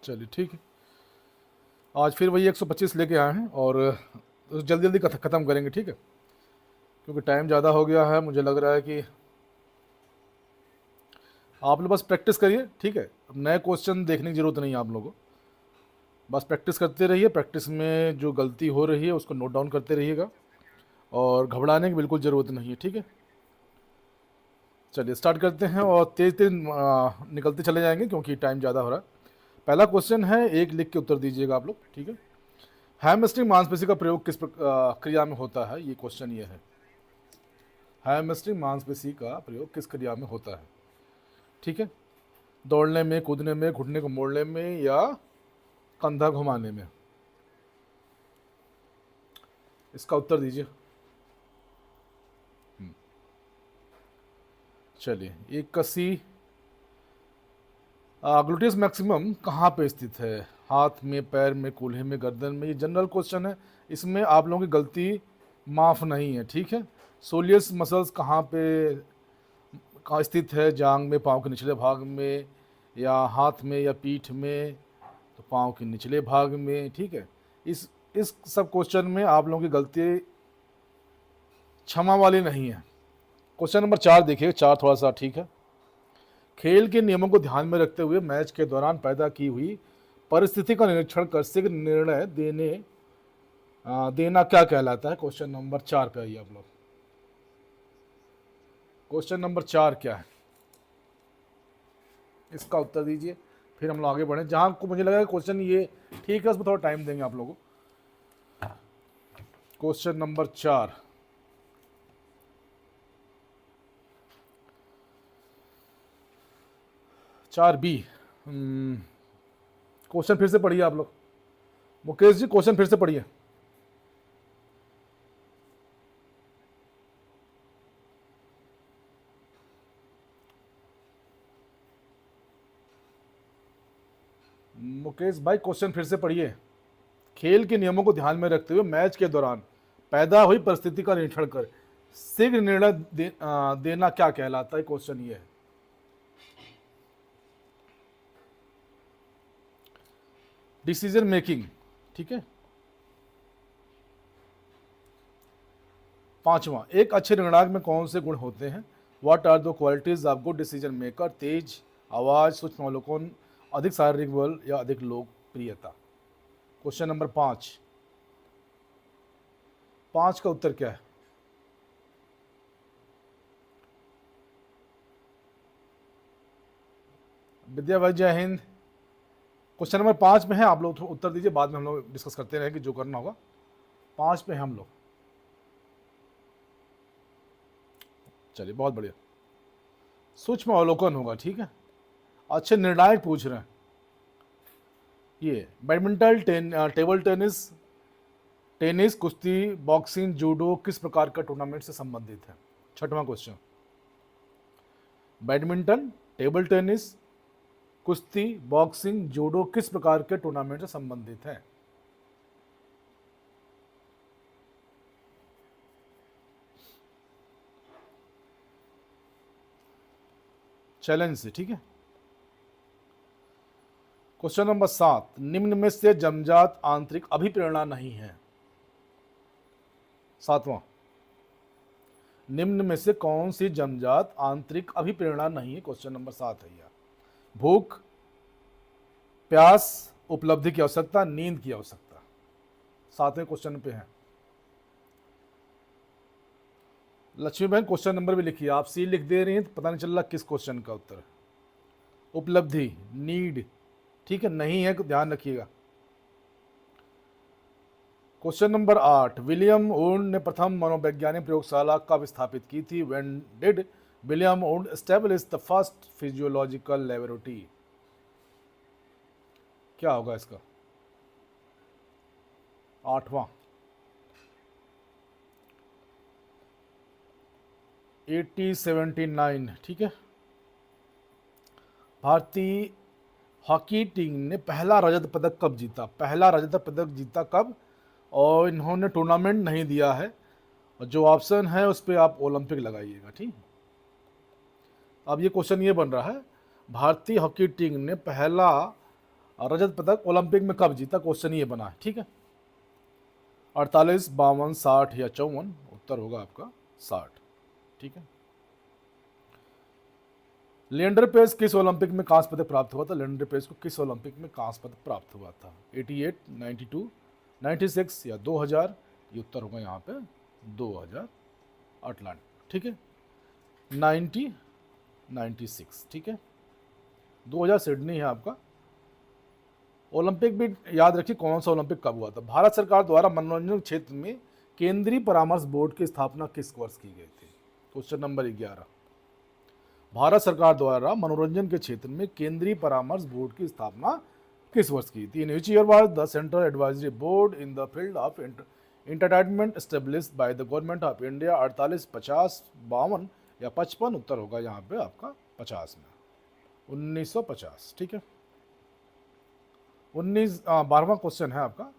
चलिए ठीक है, आज फिर वही 125 लेके आए हैं और जल्दी जल्दी ख़त्म करेंगे, ठीक है, क्योंकि टाइम ज़्यादा हो गया है। मुझे लग रहा है कि आप लोग बस प्रैक्टिस करिए, ठीक है। अब नए क्वेश्चन देखने की ज़रूरत नहीं है आप लोगों को, बस प्रैक्टिस करते रहिए। प्रैक्टिस में जो गलती हो रही है उसको नोट डाउन करते रहिएगा और घबराने की बिल्कुल ज़रूरत नहीं है, ठीक है। चलिए स्टार्ट करते हैं और तेज तेज निकलते चले जाएंगे क्योंकि टाइम ज़्यादा हो रहा है। पहला क्वेश्चन है, एक लिख के उत्तर दीजिएगा आप लोग, ठीक है। हैमस्ट्रिंग मांसपेशी का प्रयोग किस क्रिया में होता है, ये क्वेश्चन ये है। हैमस्ट्रिंग मांसपेशी का प्रयोग किस क्रिया में होता है, ठीक है। दौड़ने में, कूदने में, घुटने को मोड़ने में या कंधा घुमाने में, इसका उत्तर दीजिए। चलिए, एक कसी ग्लूटियस मैक्सिमम कहाँ पे स्थित है, हाथ में, पैर में, कूल्हे में, गर्दन में। ये जनरल क्वेश्चन है, इसमें आप लोगों की गलती माफ़ नहीं है, ठीक है। सोलियस मसल्स कहाँ पे कहाँ स्थित है, जांग में, पाँव के निचले भाग में, या हाथ में या पीठ में, तो पाँव के निचले भाग में, ठीक है। इस सब क्वेश्चन में आप लोगों की गलती क्षमा वाली नहीं है। क्वेश्चन नंबर 4 देखिए, 4 थोड़ा सा ठीक है। खेल के नियमों को ध्यान में रखते हुए मैच के दौरान पैदा की हुई परिस्थिति का निरीक्षण कर शीघ्र निर्णय देना क्या कहलाता है। क्वेश्चन नंबर 4 पे आइए आप लोग। क्वेश्चन नंबर 4 क्या है, इसका उत्तर दीजिए, फिर हम लोग आगे बढ़े। जहां को मुझे लगा क्वेश्चन ये ठीक है, उसमें थोड़ा टाइम देंगे आप लोगों को। क्वेश्चन नंबर 4, चार बी। क्वेश्चन फिर से पढ़िए आप लोग। मुकेश जी, क्वेश्चन फिर से पढ़िए। मुकेश भाई, क्वेश्चन फिर से पढ़िए। खेल के नियमों को ध्यान में रखते हुए मैच के दौरान पैदा हुई परिस्थिति का निरीक्षण कर शीघ्र निर्णय देना क्या कहलाता है। क्वेश्चन ये है। डिसीजन मेकिंग, ठीक है। 5वां, एक अच्छे निर्णायक में कौन से गुण होते हैं। What are the qualities of good decision maker. तेज आवाज, सूक्ष्म अवलोकन, अधिक शारीरिक बल या अधिक लोकप्रियता। क्वेश्चन नंबर 5, 5 का उत्तर क्या है। विद्या भाई, जय हिंद। क्वेश्चन नंबर 5 में है, आप लोग उत्तर दीजिए, बाद में हम लोग डिस्कस करते रहेंगे जो करना होगा। 5 पे हैं हम लोग। चलिए, बहुत बढ़िया। सूक्ष्म अवलोकन होगा, ठीक है। अच्छे निर्णायक पूछ रहे हैं। ये बैडमिंटन, टेबल टेनिस, टेनिस, कुश्ती, बॉक्सिंग, जूडो किस प्रकार का टूर्नामेंट से संबंधित है। 6वां क्वेश्चन, बैडमिंटन, टेबल टेनिस, कुश्ती, बॉक्सिंग, जूडो किस प्रकार के टूर्नामेंट से संबंधित है। चैलेंज से, ठीक है। क्वेश्चन नंबर 7, निम्न में से जन्मजात आंतरिक अभिप्रेरणा नहीं है। 7वां, निम्न में से कौन सी जन्मजात आंतरिक अभिप्रेरणा नहीं है। क्वेश्चन नंबर 7 है यह। भूख, प्यास, उपलब्धि की आवश्यकता, नींद की आवश्यकता। 7वें क्वेश्चन पे है। लक्ष्मी बहन, क्वेश्चन नंबर भी लिखिए। आप सी लिख दे रही हैं तो पता नहीं चल रहा किस क्वेश्चन का उत्तर है। उपलब्धि, नीड, ठीक है, नहीं है, ध्यान रखिएगा। क्वेश्चन नंबर 8, विलियम वुड ने प्रथम मनोवैज्ञानिक प्रयोगशाला कब स्थापित की थी। When did William would establish the first physiological laboratory. क्या होगा इसका। 8वां, 1879, ठीक है। भारतीय हॉकी टीम ने पहला रजत पदक कब जीता। पहला रजत पदक जीता कब, और इन्होंने टूर्नामेंट नहीं दिया है, और जो ऑप्शन है उस पर आप ओलंपिक लगाइएगा, ठीक। अब ये क्वेश्चन ये बन रहा है, भारतीय हॉकी टीम ने पहला और रजत पदक ओलंपिक में कब जीता, क्वेश्चन ये बना है, ठीक है। 48, 52, 60 या 54, उत्तर होगा आपका 60, ठीक है। लिएंडर पेस किस ओलंपिक में कांस्य पदक प्राप्त हुआ था, लिएंडर पेस को किस ओलंपिक में कांस्य पदक प्राप्त हुआ था, 88, 92, 96 या 2000, ये उत्तर होगा यहाँ पे 2000 अटलांटा, ठीक है। 90, 96, ठीक है। 2000 सिडनी है आपका। ओलंपिक भी याद रखिए कौन सा ओलंपिक कब हुआ था। भारत सरकार द्वारा मनोरंजन क्षेत्र में केंद्रीय परामर्श बोर्ड की स्थापना किस वर्ष की गई थी, क्वेश्चन नंबर 11। भारत सरकार द्वारा मनोरंजन के क्षेत्र में केंद्रीय परामर्श बोर्ड की स्थापना किस वर्ष की थी। In which year was the central advisory board in the field of entertainment established by the government of India. 48, 50, 52 या 55, उत्तर होगा यहाँ पे आपका 50 में, 1950, ठीक है। 12वां क्वेश्चन है आपका।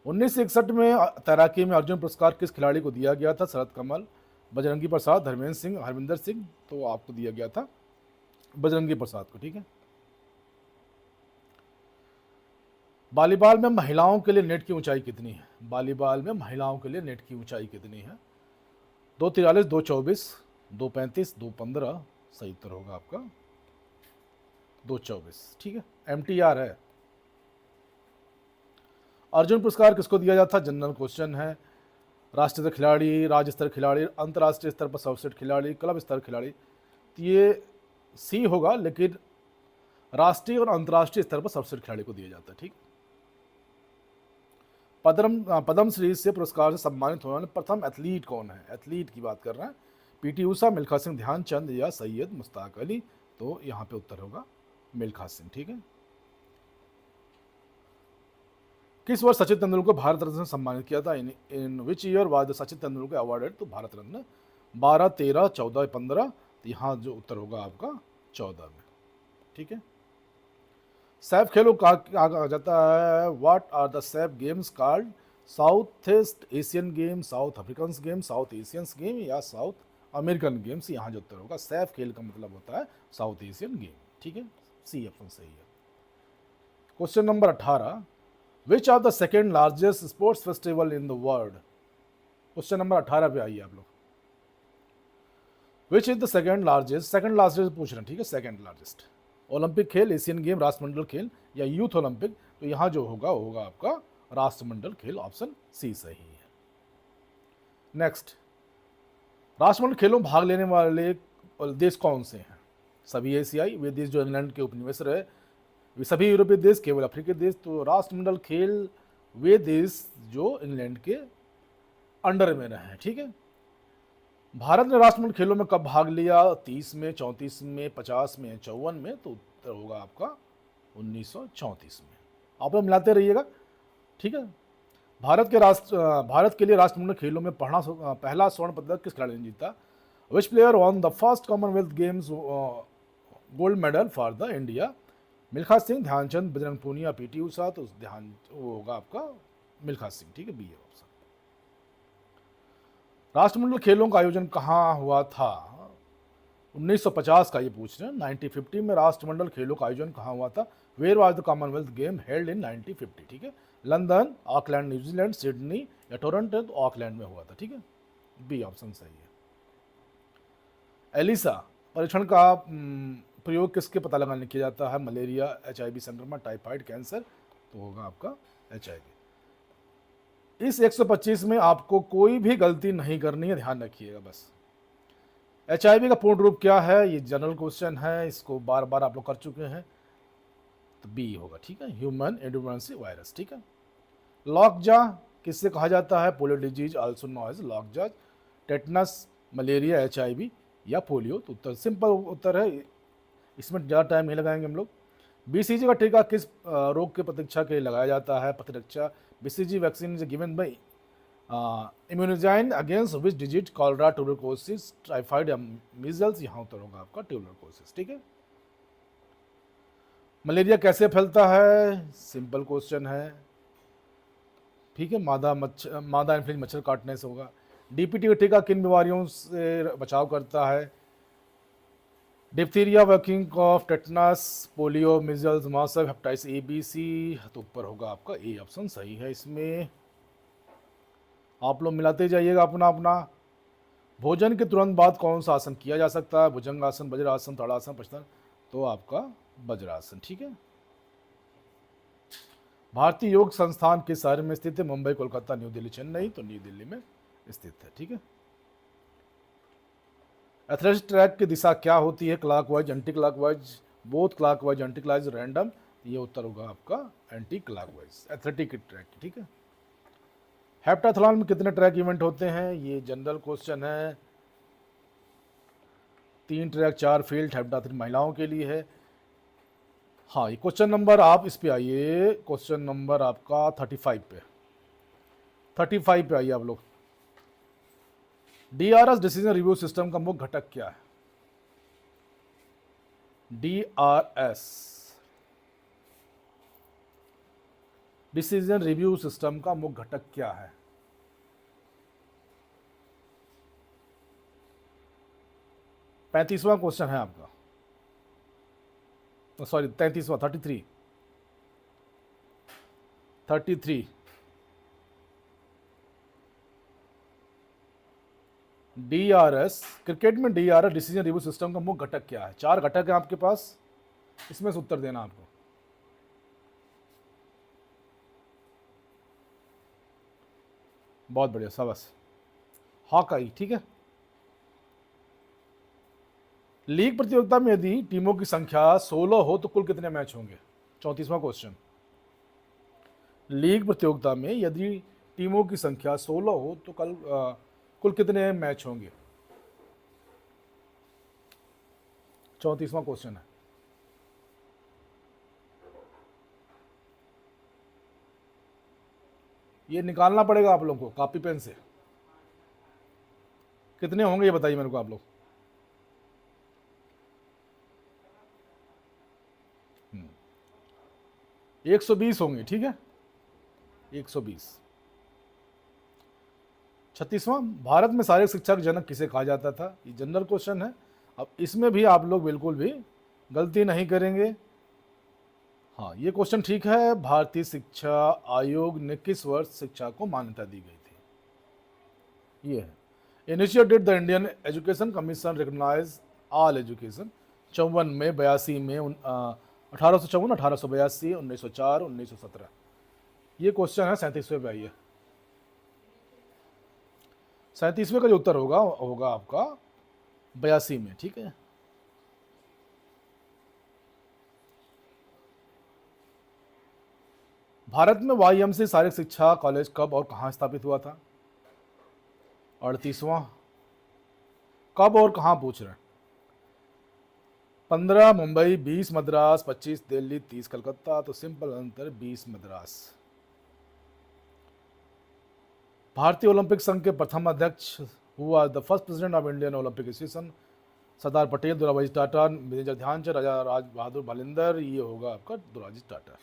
1961 में तैराकी में अर्जुन पुरस्कार किस खिलाड़ी को दिया गया था, शरद कमल, बजरंगी प्रसाद, धर्मेंद्र सिंह, हरविंदर सिंह, तो आपको दिया गया था बजरंगी प्रसाद को, ठीक है। वॉलीबॉल में महिलाओं के लिए नेट की ऊंचाई कितनी है, वॉलीबॉल में महिलाओं के लिए नेट की ऊंचाई कितनी है, 243, 224, 235, 215, सही उत्तर होगा आपका 224, ठीक है। MTR है। अर्जुन पुरस्कार किसको दिया जाता है, जनरल क्वेश्चन है। राष्ट्रीय स्तर खिलाड़ी, राज्य स्तर खिलाड़ी, अंतर्राष्ट्रीय स्तर पर सर्वश्रेष्ठ खिलाड़ी, क्लब स्तर खिलाड़ी, तो ये सी होगा, लेकिन राष्ट्रीय और अंतर्राष्ट्रीय स्तर पर सर्वश्रेष्ठ खिलाड़ी को दिया जाता है, ठीक। पद्मश्री से पुरस्कार से सम्मानित होने वाले प्रथम एथलीट कौन है, एथलीट की बात कर रहे हैं। PT ऊषा, मिल्खा सिंह, ध्यानचंद या सैयद मुश्ताक अली, तो यहाँ पे उत्तर होगा मिल्खा सिंह, ठीक है। किस वर्ष सचिन तेंदुलकर को भारत रत्न से सम्मानित किया था, in which year was the Sachin Tendulkar awarded to Bharat रत्न, 12, 13, 14, 15, तो यहाँ जो उत्तर होगा आपका 14 में, ठीक है। सैफ खेलों का कहा जाता है, what are the SAF games called, South East Asian game, South African game, South Asians game या साउथ अमेरिकन गेम्स, यहाँ जो उत्तर होगा सैफ खेल का मतलब होता है साउथ एशियन गेम, ठीक है। सी ऑप्शन सही है। Question number 18, which are the second largest sports festival in the world, question number 18 पे आइए आप लोग। Which is the second largest पूछ रहे हैं, ठीक है। सेकेंड लार्जेस्ट ओलंपिक खेल, एशियन गेम, राष्ट्रमंडल खेल या यूथ ओलंपिक, तो यहाँ जो होगा आपका राष्ट्रमंडल खेल, ऑप्शन सी सही है। नेक्स्ट, राष्ट्रमंडल खेलों में भाग लेने वाले देश कौन से हैं, सभी एशियाई, वे देश जो इंग्लैंड के उपनिवेश रहे, वे सभी यूरोपीय देश, केवल अफ्रीकी देश, तो राष्ट्रमंडल खेल वे देश जो इंग्लैंड के अंडर में रहे, ठीक है। भारत ने राष्ट्रमंडल खेलों में कब भाग लिया, 30 में, 34 में, 50 में, 54 में, तो उत्तर होगा आपका 1934 में। आप लोग मिलाते रहिएगा, ठीक है। भारत के लिए राष्ट्रमंडल खेलों में पहला स्वर्ण पदक किस खिलाड़ी ने जीता, which player won the first Commonwealth games gold medal for the India, Milkha Singh, Dhyanchand, Bajrang Punia, PT Usha, तो वो होगा आपका मिल्खा सिंह, ठीक है, बी है ऑप्शन। राष्ट्रमंडल खेलों का आयोजन कहाँ हुआ था, 1950 का ये पूछ रहे हैं। 1950 में राष्ट्रमंडल खेलों का आयोजन कहाँ हुआ था, where was the Commonwealth game held in 1950, ठीक है। लंदन, ऑकलैंड, न्यूजीलैंड, सिडनी या टोरंटो, तो ऑकलैंड में हुआ था, ठीक है, बी ऑप्शन सही है। एलिसा परीक्षण का प्रयोग किसके पता लगाने किया जाता है, मलेरिया, HIV संक्रमण, टाइफाइड, कैंसर, तो होगा आपका HIV। इस 125 में आपको कोई भी गलती नहीं करनी है, ध्यान रखिएगा बस। HIV का पूर्ण रूप क्या है, ये जनरल क्वेश्चन है, इसको बार बार आप लोग कर चुके हैं, तो बी होगा, ठीक है, ह्यूमन एडेनोवायरस वायरस, ठीक है। लॉकजा किससे कहा जाता है, polio disease also known as lockjaw, tetanus, malaria, HIV या पोलियो, तो उत्तर सिंपल उत्तर है, इसमें ज़्यादा टाइम नहीं लगाएंगे हम लोग। BCG का टीका किस रोग की प्रतीक्षा के लिए लगाया जाता है, प्रतिरक्षा, BCG vaccine is given by immunisation against which disease, cholera, tuberculosis, typhoid या मीजल्स, यहाँ उत्तर होगा आपका ट्यूबरकुलोसिस, ठीक है। मलेरिया कैसे फैलता है, सिंपल क्वेश्चन है, ठीक है, मादा इन्फ्लुएंजा मच्छर काटने से होगा। DPT का टीका किन बीमारियों से बचाव करता है, diphtheria, whooping cough, tetanus, polio, measles, मासव, हेपेटाइटिस ए बी सी, तो ऊपर होगा आपका ए ऑप्शन सही है। इसमें आप लोग मिलाते जाइएगा अपना अपना। भोजन के तुरंत बाद कौन सा आसन किया जा सकता है? भुजंगासन, वज्रासन, ताड़ासन, पश्चिम, तो आपका वज्रासन, ठीक है। भारतीय योग संस्थान किस शहर में स्थित है? मुंबई, कोलकाता, न्यू दिल्ली, चेन्नई, तो न्यू दिल्ली में स्थित है, ठीक है। एथलेटिक्स ट्रैक की दिशा क्या होती है? Clockwise, anti clockwise, both clockwise, anti clockwise, random, ये उत्तर होगा आपका एंटी क्लॉकवाइज, एथलेटिक ट्रैक, ठीक है। हेप्टाथलॉन में कितने ट्रैक इवेंट होते हैं? ये जनरल क्वेश्चन है। 3 ट्रैक, 4 फील्ड, हेप्टाथलॉन महिलाओं के लिए है। हाँ, ये क्वेश्चन नंबर, आप इस पे आइए, क्वेश्चन नंबर आपका 35 पे, 35 पे आइए आप लोग। DRS डिसीजन रिव्यू सिस्टम का मुख्य घटक क्या है? DRS डिसीजन रिव्यू सिस्टम का मुख्य घटक क्या है? पैंतीसवां क्वेश्चन है आपका, सॉरी 33वां, 33। DRS, क्रिकेट में DRS डिसीजन रिव्यू सिस्टम का मुख्य घटक क्या है? 4 घटक है आपके पास, इसमें से उत्तर देना आपको। बहुत बढ़िया, शाबाश। हॉकाई, ठीक है। लीग प्रतियोगिता में यदि टीमों की संख्या 16 हो तो कुल कितने मैच होंगे? 34वां क्वेश्चन। लीग प्रतियोगिता में यदि टीमों की संख्या 16 हो तो कुल कितने मैच होंगे? 34वां क्वेश्चन है। ये निकालना पड़ेगा आप लोगों को कॉपी पेन से। कितने होंगे ये बताइए मेरे को आप लोग। 120 होंगे, ठीक है, 120। 36वां, भारत में शारीरिक शिक्षा के जनक किसे कहा जाता था? ये जनरल क्वेश्चन है। अब इसमें भी आप लोग बिल्कुल भी गलती नहीं करेंगे। हाँ, ये क्वेश्चन ठीक है। भारतीय शिक्षा आयोग ने किस वर्ष शिक्षा को मान्यता दी गई थी? ये है, initiated the Indian education commission recognise all education, 54 में, 82 में, 1854, 1882, 1904, 1917। ये क्वेश्चन है 37वें पे आइए। 37वें का जो उत्तर होगा आपका 82 में, ठीक है। भारत में YMCA शारीरिक शिक्षा कॉलेज कब और कहाँ स्थापित हुआ था? 38वां, कब और कहाँ पूछ रहे हैं? 15 मुंबई, 20 मद्रास, 25 दिल्ली, 30 कलकत्ता, तो सिंपल आंसर 20 मद्रास। भारतीय ओलंपिक संघ के प्रथम अध्यक्ष हुआ the first president of Indian Olympic association? Sardar Patel, Durgabai Tata, major Dhyanchand, Raja Raj Bahadur Bhalinder, ये होगा आपका दुर्गाजी टाटा।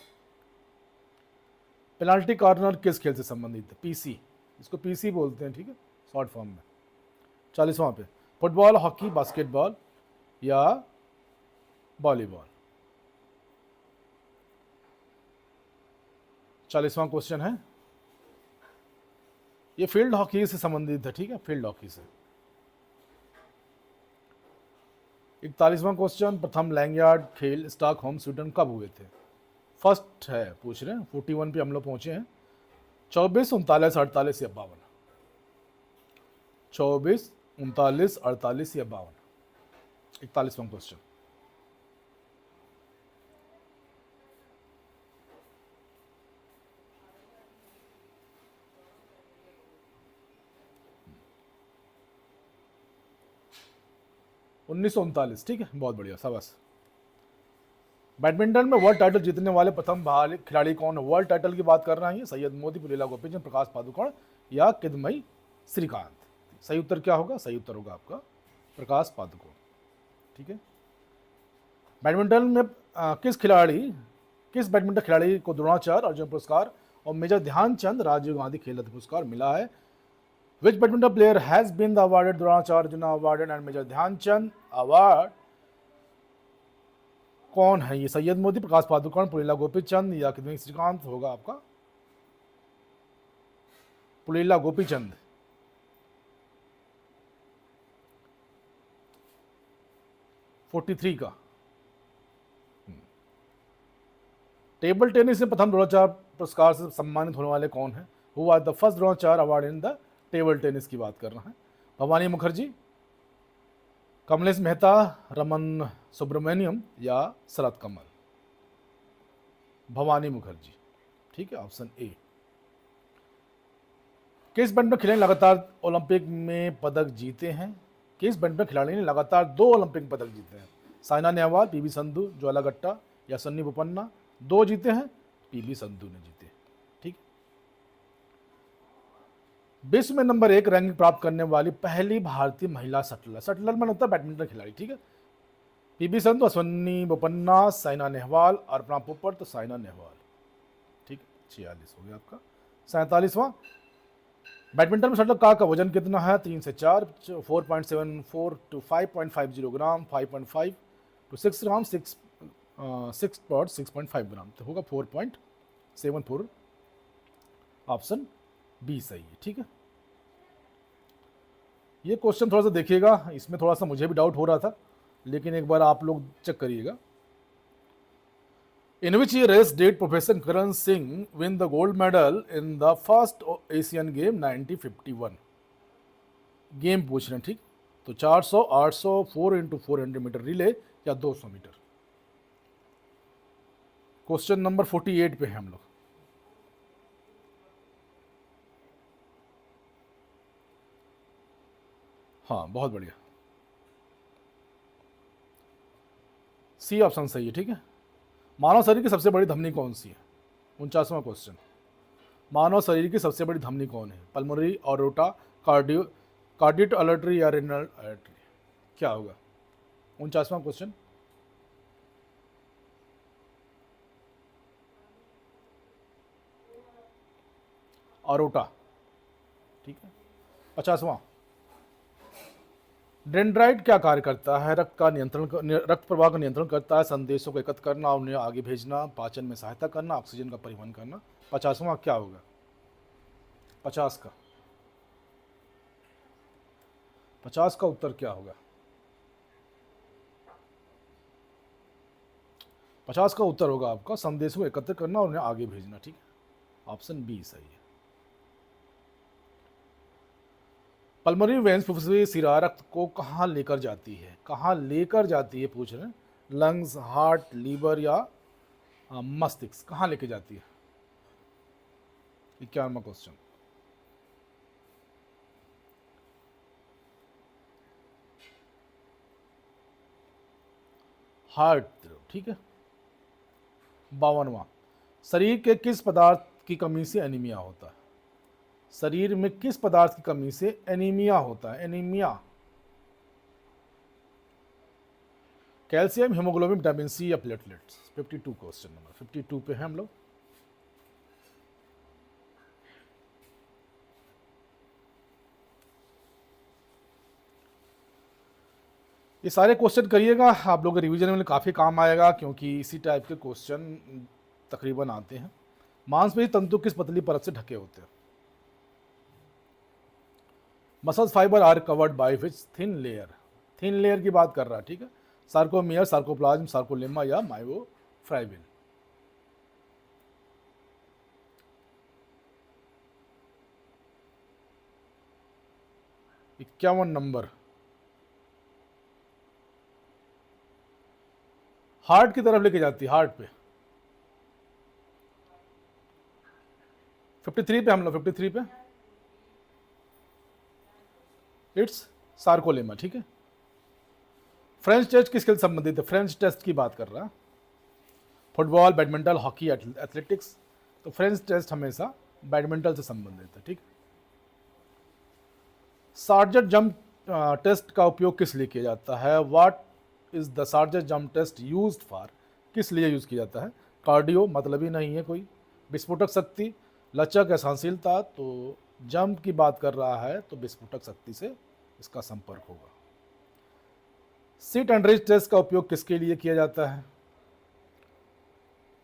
पेनाल्टी कॉर्नर किस खेल से संबंधित है? PC, इसको PC बोलते हैं, ठीक है, शॉर्ट फॉर्म में। 40वां पे, फुटबॉल, हॉकी, बास्केटबॉल या वॉलीबॉल? 40वां क्वेश्चन है, ये फील्ड हॉकी से संबंधित है, ठीक है, फील्ड हॉकी से। 41वां क्वेश्चन, प्रथम लैंगयार्ड खेल स्टॉकहोम स्वीडन कब हुए थे? फर्स्ट है पूछ रहे हैं, 41 पे हम लोग पहुंचे हैं। 24, 39, 48 या 52? 24, 39, 48 या 52? 41वां क्वेश्चन। $1939, ठीक है, बहुत बढ़िया, शाबाश। बैडमिंटन में वर्ल्ड टाइटल जीतने वाले प्रथम भारतीय खिलाड़ी कौन है? वर्ल्ड टाइटल की बात कर रहे हैं, सैयद मोदी, पुलेला गोपीचंद, प्रकाश पादुकोण या किदमई श्रीकांत? सही उत्तर क्या होगा? सही उत्तर होगा आपका प्रकाश पादुकोण, ठीक है। बैडमिंटन में किस बैडमिंटन खिलाड़ी को द्रोणाचार्य अर्जुन पुरस्कार और मेजर ध्यानचंद राजीव गांधी खेल रत्न पुरस्कार मिला है? Which badminton player has been awarded Dronacharya Arjuna Award and Major Dhyanchand Award कौन है ये? सैयद मोदी, प्रकाश पादुकोण, पुलेला गोपीचंद या कितने श्रीकांत होगा आपका? पुलेला गोपीचंद। फोर्टी थ्री का। टेबल टेनिस में प्रथम द्रोणाचार्य पुरस्कार से सम्मानित होने वाले कौन है? Who are the first Dronacharya award in the table tennis की बात कर रहा है। भवानी मुखर्जी, कमलेश मेहता, रमन सुब्रमण्यम या शरद कमल? भवानी मुखर्जी, ठीक है, ऑप्शन ए। किस बैडमिंटन खिलाड़ी ने लगातार ओलंपिक में पदक जीते हैं? किस बैडमिंटन खिलाड़ी ने लगातार 2 ओलंपिक पदक जीते हैं? साइना नेहवाल, पीवी संधू, ज्वाला गट्टा या सन्नी बोपन्ना? 2 जीते हैं, पीवी संधू ने जीते, ठीक। विश्व में नंबर 1 रैंकिंग प्राप्त करने वाली पहली भारतीय महिला शटलर, शटलर में होता है बैडमिंटन खिलाड़ी, ठीक है। पीवी संधू, सन्नी बोपन्ना, साइना नेहवाल, अर्पणा पोपट तो साइना नेहवाल, ठीक। 46 हो गया आपका। 47वां, बैडमिंटन में शटलकॉक का वजन कितना है? 3 से 4, 4.74 to 5.50 ग्राम, 5.5 to 6 ग्राम, 6.5 ग्राम, तो होगा 4.74। ऑप्शन बी सही है, ठीक है। ये क्वेश्चन थोड़ा सा देखिएगा, इसमें थोड़ा सा मुझे भी डाउट हो रहा था, लेकिन एक बार आप लोग चेक करिएगा। In which year did Professor Karan Singh win the gold medal in the first Asian Game 1951? Game पूछ रहे हैं, ठीक। तो 400, 800, 4x400 मीटर रिले या 200 मीटर? क्वेश्चन नंबर 48 पे हैं हम लोग। हाँ, बहुत बढ़िया, सी ऑप्शन सही है, ठीक है। मानव शरीर की सबसे बड़ी धमनी कौन सी है? 49वां क्वेश्चन। मानव शरीर की सबसे बड़ी धमनी कौन है? पल्मोनरी, ऑरोटा, कार्डियो आर्टरी या रेनल आर्टरी? क्या होगा? 49वां क्वेश्चन। ऑरोटा, ठीक है। 50वां, डेंड्राइट क्या कार्य करता है? रक्त प्रवाह का नियंत्रण करता है, संदेशों को एकत्र करना, उन्हें आगे भेजना, पाचन में सहायता करना, ऑक्सीजन का परिवहन करना। 50वां क्या होगा? 50 का 50 का उत्तर क्या होगा? 50 का उत्तर होगा आपका संदेशों को एकत्र करना और उन्हें आगे भेजना, ठीक है। ऑप्शन बी सही है। पल्मोनरी वेन्स फुफ्फुसी सिरा रक्त को कहाँ लेकर जाती है? कहाँ लेकर जाती है पूछ रहे हैं। लंग्स, हार्ट, लीवर या मस्तिष्क, कहाँ लेके जाती है? 51वां क्वेश्चन। हार्ट, ठीक है। 52वां, शरीर के किस पदार्थ की कमी से एनीमिया होता है? शरीर में किस पदार्थ की कमी से एनीमिया होता है? Anaemia, calcium, haemoglobin, vitamin C या प्लेटलेट्स? 52 क्वेश्चन नंबर 52 पे हैं हम लोग। ये सारे क्वेश्चन करिएगा, आप लोगों के रिवीजन में काफ़ी काम आएगा, क्योंकि इसी टाइप के क्वेश्चन तकरीबन आते हैं। मांसपेशी तंतु किस पतली परत से ढके होते हैं? Muscles fibre are covered by which thin layer? Thin layer की बात कर रहा है, ठीक है। सार्कोमियर, सार्कोप्लाज्म, सार्कोलेमा या मायोफाइब्रिल? 51 नंबर। हार्ट की तरफ लेके जाती है, हार्ट पे। 53 पे हम लोग, 53 पे इट्स सार्कोलेमा, ठीक है। फ्रेंच टेस्ट किसके संबंधित है? फ्रेंच टेस्ट की बात कर रहा है। Football, badminton, hockey, athletics? तो फ्रेंच टेस्ट हमेशा बैडमिंटन से संबंधित है, ठीक। सार्जेंट जंप टेस्ट का उपयोग किस लिए किया जाता है? What is the sergeant jump test used for? किस लिए यूज किया जाता है? कार्डियो, मतलब ही नहीं है कोई। विस्फोटक शक्ति, लचक या सहनशीलता? तो जंप की बात कर रहा है तो विस्फोटक शक्ति से इसका संपर्क होगा। सिट एंड रेस्ट टेस्ट का उपयोग किसके लिए किया जाता है?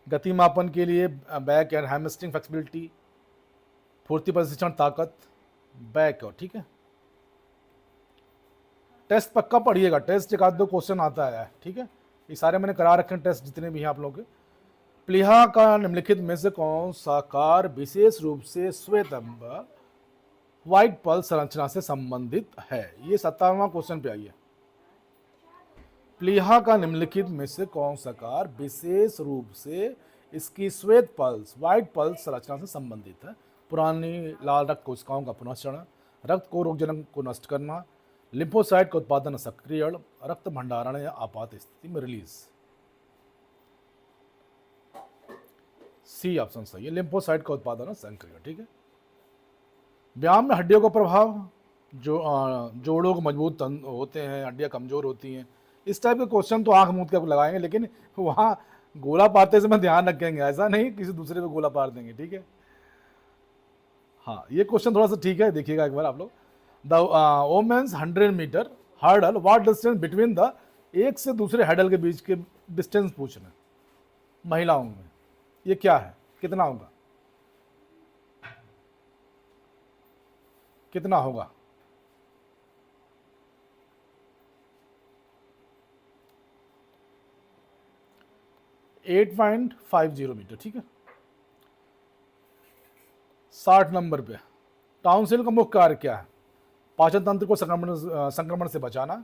गति मापन के लिए बैक एंड हैमस्ट्रिंग फ्लेक्सिबिलिटी, फुर्ती प्रशिक्षण ताकत, बैक और ठीक है। टेस्ट पक्का पढ़िएगा, टेस्ट एक आध दो क्वेश्चन आता है, ठीक है। ये सारे मैंने करा रखे हैं टेस्ट जितने भी हैं आप लोगों के। प्लीहा का निम्नलिखित में से कौन सा कार विशेष रूप से श्वेतंब व्हाइट पल्स संरचना से संबंधित है? ये 57वां क्वेश्चन पे आई है। प्लीहा का निम्नलिखित में से कौन सा कार विशेष रूप से इसकी श्वेत पल्स व्हाइट पल्स संरचना से संबंधित है? पुरानी लाल रक्त कोशिकाओं का पुनश्चरण, रक्त को रोगजनक को नष्ट करना, लिम्फोसाइट का उत्पादन सक्रियण, रक्त भंडारण या आपात स्थिति में रिलीज। सी ऑप्शन सही है, लिम्फोसाइट का उत्पादन सक्रियण, ठीक है। व्यायाम में हड्डियों का प्रभाव, जो जोड़ों को मजबूत होते हैं, हड्डियां कमजोर होती हैं, इस टाइप के क्वेश्चन तो आंख मूंद के लगाएंगे, लेकिन वहां गोला पारते समय ध्यान रखेंगे, ऐसा नहीं किसी दूसरे पे गोला पार देंगे, ठीक है। हाँ, ये क्वेश्चन थोड़ा सा ठीक है, देखिएगा एक बार आप लोग। The women's 100 metre hurdle, what distance between the, एक से दूसरे हर्डल के बीच के डिस्टेंस पूछ रहे हैं महिलाओं में, ये क्या है, कितना होगा, कितना होगा? 8.50 मीटर, ठीक है। 60 नंबर पे, टाउनसिल का मुख्य कार्य क्या है? पाचन तंत्र को संक्रमण से बचाना,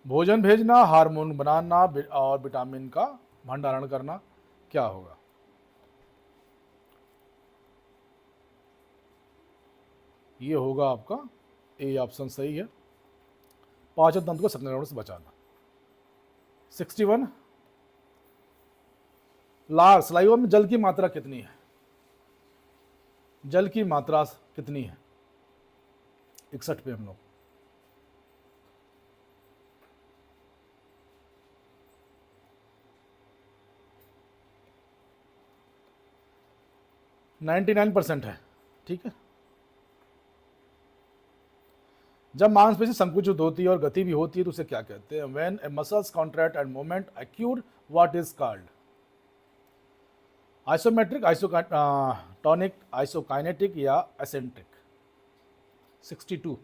भोजन भेजना, हार्मोन बनाना और विटामिन का भंडारण करना। क्या होगा? ये होगा आपका ए ऑप्शन सही है, पाचन तंत्र को संक्रमण से बचाना। 61, लाल सलाइवा में जल की मात्रा कितनी है? जल की मात्रा कितनी है? 61 पे हम लोग। नाइन्टी 99% है, ठीक है। जब मांसपेशी संकुचित होती है और गति भी होती है तो उसे क्या कहते हैं? When a muscles contract and movement occur, what is called? Isometric, isotonic, isokinetic या एसेंट्रिक? 62।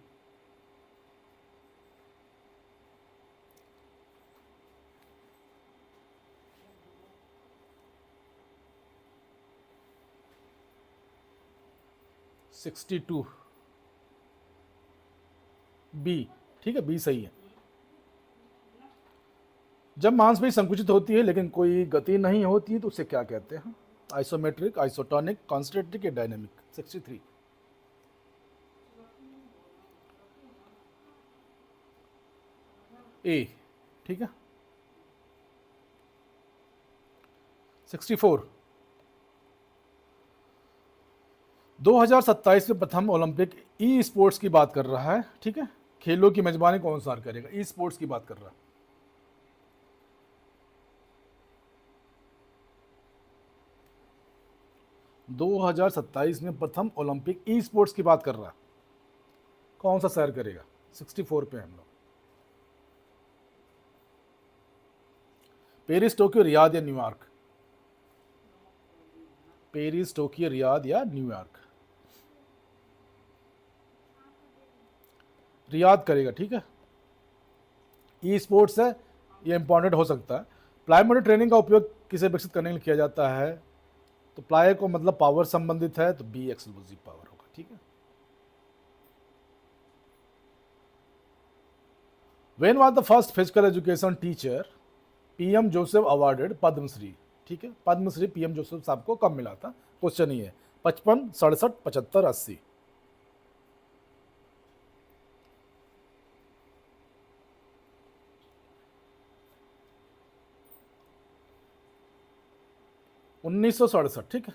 बी, ठीक है, बी सही है। जब मांसपेशी संकुचित होती है लेकिन कोई गति नहीं होती तो उसे क्या कहते हैं? आइसोमेट्रिक, आइसोटॉनिक, कॉन्सेंट्रिक या डायनेमिक? 63। ए, ठीक है। 64, 2027 में प्रथम ओलंपिक ई स्पोर्ट्स की बात कर रहा है, ठीक है। खेलों की मेजबानी कौन सा करेगा? ई स्पोर्ट्स की बात कर रहा है। दो 2027 में प्रथम ओलंपिक ई स्पोर्ट्स की बात कर रहा है, कौन सा शहर करेगा? 64 पे हम लोग। पेरिस, टोक्यो, रियाद या न्यूयॉर्क? पेरिस, टोक्यो, रियाद या न्यूयॉर्क? रियाद करेगा, ठीक है। ई स्पोर्ट्स है, ये इंपॉर्टेंट हो सकता है। प्लाईमोटर ट्रेनिंग का उपयोग किसे विकसित करने के लिए किया जाता है? तो प्लाई को मतलब पावर संबंधित है, तो बी एक्सक्लूसिव पावर होगा, ठीक है। When was the first physical education teacher PM Joseph awarded Padma Shri? ठीक है, पद्मश्री पीएम जोसेफ साहब को कब मिला था? क्वेश्चन ये है। 55, 67, 75, 80? उन्नीस सौ 67, ठीक है।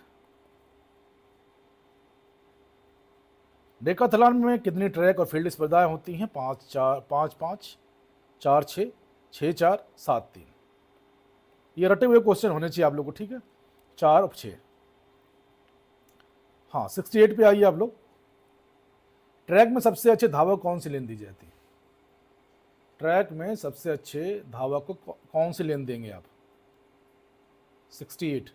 डेकाथलॉन में कितनी ट्रैक और फील्ड स्पर्धाएं होती हैं? 5, 4, 5, 5, 4, 6, 6, 4, 7, 3? ये रटे हुए क्वेश्चन होने चाहिए आप लोग को, ठीक है। 4 और 6। हाँ, 68 पे आइए आप लोग। ट्रैक में सबसे अच्छे धावक कौन सी लेन दी जाती है? ट्रैक में सबसे अच्छे धावक को कौन सी लेन देंगे आप? 68।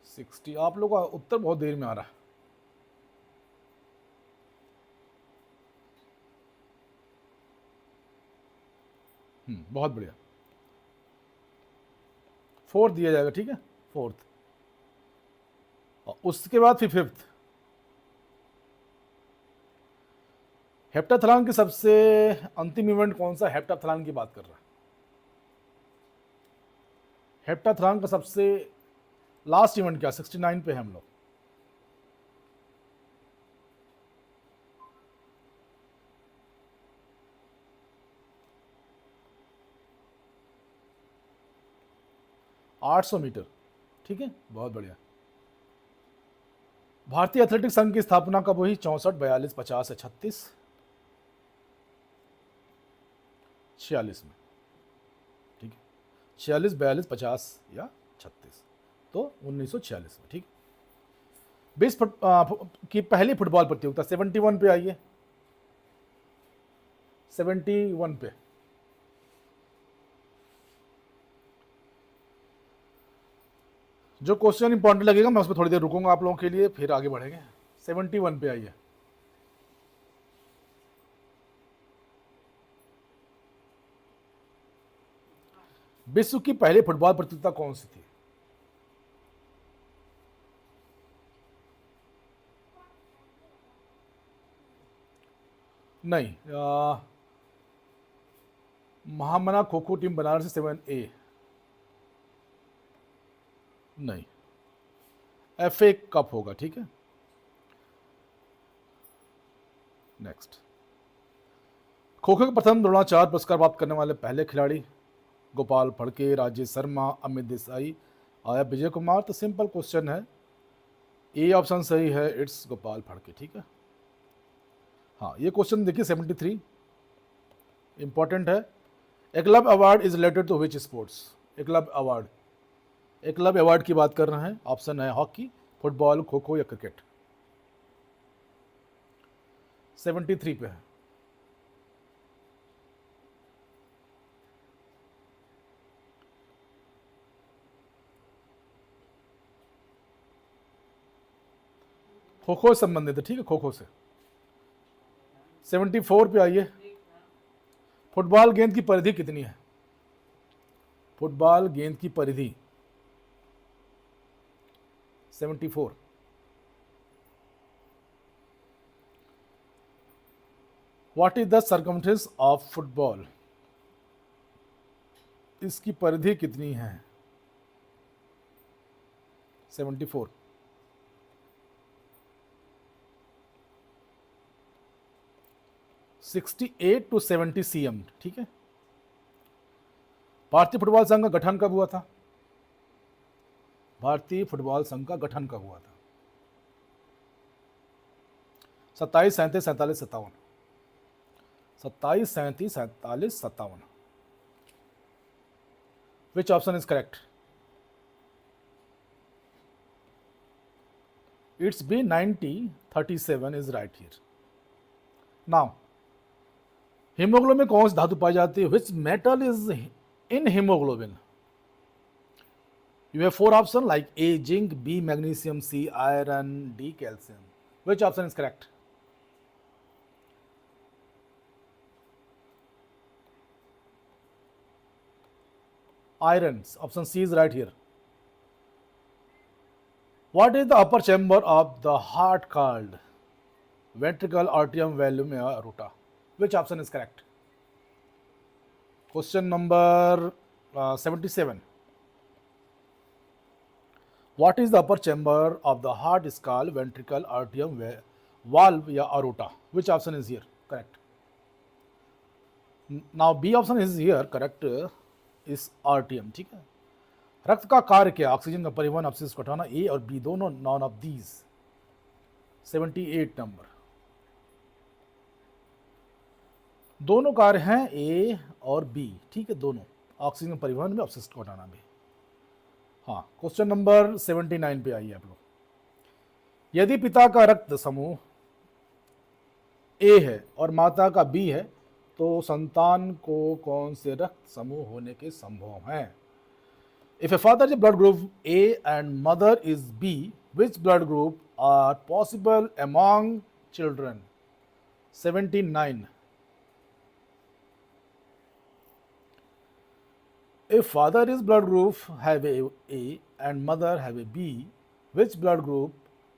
60। आप लोग का उत्तर बहुत देर में आ रहा है। बहुत बढ़िया। फोर्थ दिया जाएगा, ठीक है, फोर्थ। और उसके बाद फिर फिफ्थ। हेप्टाथलॉन की सबसे अंतिम इवेंट कौन सा? हेप्टाथलॉन की बात कर रहा है। हेप्टाथलॉन का सबसे लास्ट इवेंट क्या? 69 पे है हम लोग। आठ 800 मीटर, ठीक है, बहुत बढ़िया। भारतीय एथलेटिक्स संघ की स्थापना कब हुई? 64, 42, 50 या 36? 46 में, ठीक है। 46, 42, 50 या 36, तो 1946 में, ठीक। 20 फुट की पहली फुटबॉल प्रतियोगिता 71 पे आई है। 71 पे। जो क्वेश्चन इंपॉर्टेंट लगेगा मैं उस पर थोड़ी देर रुकूंगा आप लोगों के लिए, फिर आगे बढ़ेंगे। 71 पे आई है। विश्व की पहली फुटबॉल प्रतियोगिता कौन सी थी? नहीं, महामना खो खो टीम बनारस 7A। नहीं, FA कप होगा, ठीक है। नेक्स्ट, खो खो के प्रथम द्रोणाचार्य पुरस्कार प्राप्त करने वाले पहले खिलाड़ी? गोपाल फड़के, राजेश शर्मा, अमित देसाई, आया विजय कुमार। तो सिंपल क्वेश्चन है, ए ऑप्शन सही है, इट्स गोपाल फड़के, ठीक है। हाँ, ये क्वेश्चन देखिए 73 इंपॉर्टेंट है। Eklavya award is related to which sports? Eklavya award, Eklavya award की बात कर रहे हैं। ऑप्शन है हॉकी, फुटबॉल, खो खो या क्रिकेट। 73 पे है। खो खो से संबंधित है, ठीक है, खो खो से। 74 पे आइए। फुटबॉल गेंद की परिधि कितनी है? फुटबॉल गेंद की परिधि 74। What is the circumference of football? इसकी परिधि कितनी है? 74। 68 to 70 cm, ठीक है। भारतीय फुटबॉल संघ का गठन कब हुआ था? भारतीय फुटबॉल संघ का गठन कब हुआ था? 27, 37, 47, 57। 27, 37, 47, 57। Which option is correct? It's B 90, 37 is right here. Now, haemoglobin में कौन सी धातु पाई जाती है? Which metal is in haemoglobin? You have 4 options like A, zinc, B, magnesium, C, iron, D, calcium. Which option is correct? Iron. Option C is right here. What is the upper chamber of the heart called? Ventricle, atrium, valve, or aorta? Which option is correct? Question number 77. What is the upper chamber of the heart is called? Ventricle, atrium, valve, or aorta? Which option is here? Correct. Now B option is here, correct, is RTM, ठीक है। रक्त का कार्य क्या? Oxygen का परिवहन, अपशिष्ट को हटाना। ए और बी दोनों, नॉन ऑफ दीज। 78 नंबर। दोनों कार्य हैं, ए और बी, ठीक है, दोनों, ऑक्सीजन परिवहन में, अपशिष्ट को हटाना भी। हाँ, क्वेश्चन नंबर 79 पे आइए आप लोग। यदि पिता का रक्त समूह ए है और माता का बी है, तो संतान को कौन से रक्त समूह होने के संभव हैं? If a father is blood group A and mother is B, which blood group are possible among children? 79. If father is blood group have A and mother have a B, which blood group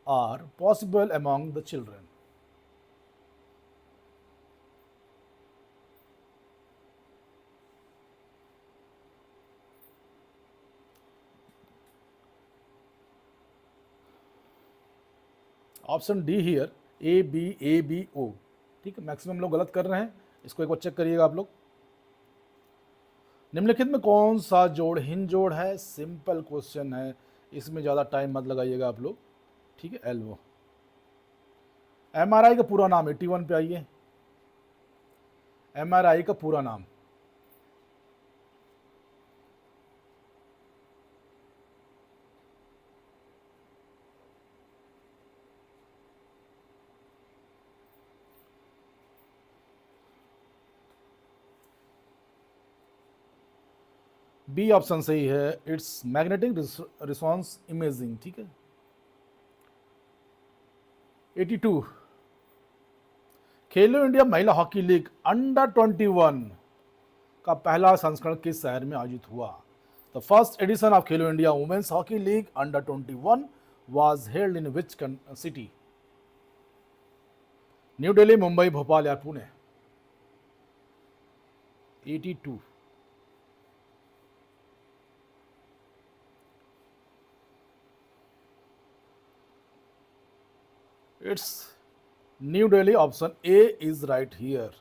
are possible among the children? Option D here, A B O. ठीक है, maximum लोग गलत कर रहे हैं, इसको एक बार check करिएगा आप लोग। निम्नलिखित में कौन सा जोड़ हिंद जोड़ है? सिंपल क्वेश्चन है, इसमें ज़्यादा टाइम मत लगाइएगा आप लोग। ठीक है, एल्वो। एमआरआई का पूरा नाम, 81 पे आइए। एमआरआई का पूरा नाम। बी ऑप्शन सही है, इट्स मैग्नेटिक रिस्पॉन्स इमेजिंग। ठीक है। 82, खेलो इंडिया महिला हॉकी लीग अंडर 21 का पहला संस्करण किस शहर में आयोजित हुआ? The first edition of Khelo India women's hockey league under 21 was held in which city? New Delhi, Mumbai, Bhopal या Pune? 82, it's new Delhi. Option A is right here.